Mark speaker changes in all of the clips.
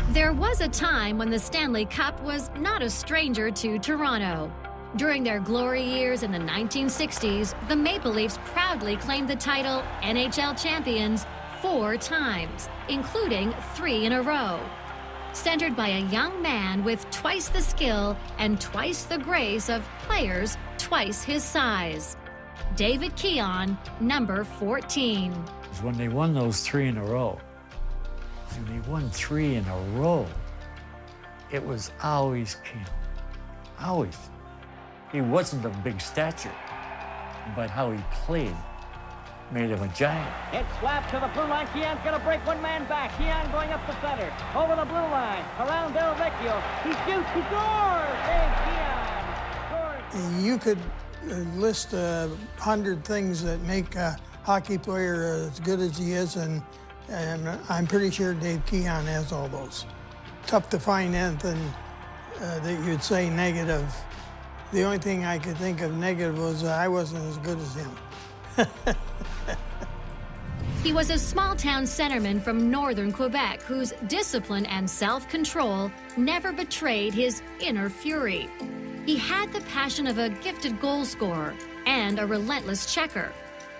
Speaker 1: There was a time when the Stanley Cup was not a stranger to Toronto. During their glory years in the 1960s, the Maple Leafs proudly claimed the title NHL champions 4 times, including 3 in a row. Centered by a young man with twice the skill and twice the grace of players twice his size. David Keon, number 14.
Speaker 2: When they won those 3 in a row, and they won 3 in a row, it was always Keon. Always. He wasn't of big stature, but how he played made him a giant.
Speaker 3: It's slapped to the blue line. Keon's going to break one man back. Keon going up the center, over the blue line, around Del Vecchio. He shoots, he scores! Big Keon scores!
Speaker 4: You could list 100 things that make a hockey player as good as he is, and I'm pretty sure Dave Keon has all those. Tough to find anything that you'd say negative. The only thing I could think of negative was I wasn't as good as him.
Speaker 1: He was a small-town centerman from northern Quebec whose discipline and self-control never betrayed his inner fury. He had the passion of a gifted goal scorer and a relentless checker,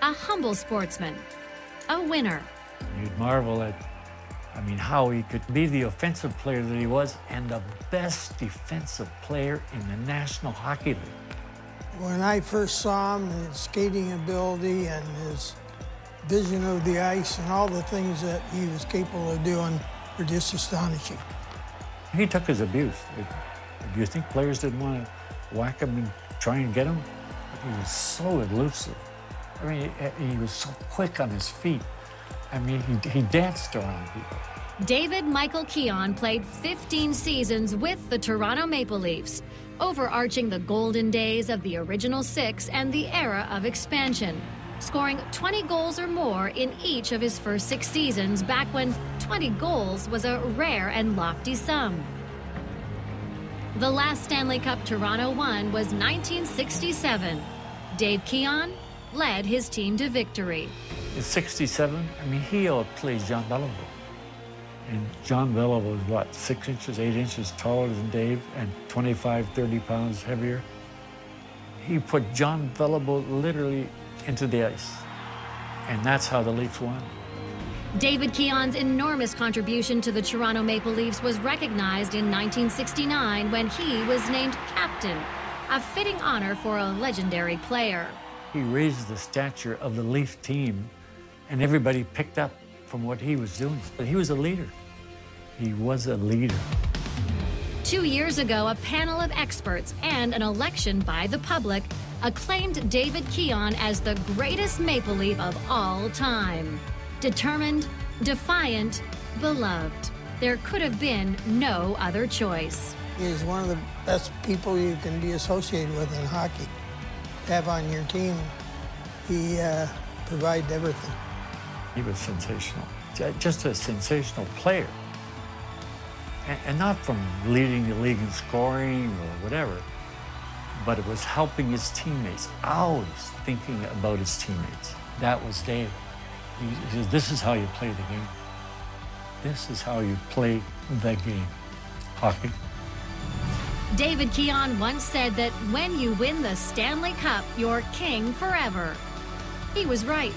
Speaker 1: a humble sportsman, a winner.
Speaker 2: You'd marvel at, how he could be the offensive player that he was and the best defensive player in the National Hockey League.
Speaker 4: When I first saw him, his skating ability and his vision of the ice and all the things that he was capable of doing were just astonishing.
Speaker 2: He took his abuse. Do you think players didn't want to whack him and try and get him? He was so elusive. He was so quick on his feet. He danced around people.
Speaker 1: David Michael Keon played 15 seasons with the Toronto Maple Leafs, overarching the golden days of the original 6 and the era of expansion, scoring 20 goals or more in each of his first 6 seasons back when 20 goals was a rare and lofty sum. The last Stanley Cup Toronto won was 1967. Dave Keon led his team to victory.
Speaker 2: In '67, he outplayed John Beliveau. And John Beliveau was what, 6 inches, 8 inches taller than Dave and 25, 30 pounds heavier. He put John Beliveau literally into the ice. And that's how the Leafs won.
Speaker 1: David Keon's enormous contribution to the Toronto Maple Leafs was recognized in 1969 when he was named captain, a fitting honor for a legendary player.
Speaker 2: He raised the stature of the Leaf team, and everybody picked up from what he was doing. But he was a leader. He was a leader.
Speaker 1: 2 years ago, a panel of experts and an election by the public acclaimed David Keon as the greatest Maple Leaf of all time. Determined, defiant, beloved. There could have been no other choice.
Speaker 4: He is one of the best people you can be associated with in hockey. Have on your team, he provided everything.
Speaker 2: He was sensational, just a sensational player. And not from leading the league in scoring or whatever, but it was helping his teammates, always thinking about his teammates. That was Dave. He says, this is how you play the game. This is how you play the game, hockey.
Speaker 1: David Keon once said that when you win the Stanley Cup, you're king forever. He was right.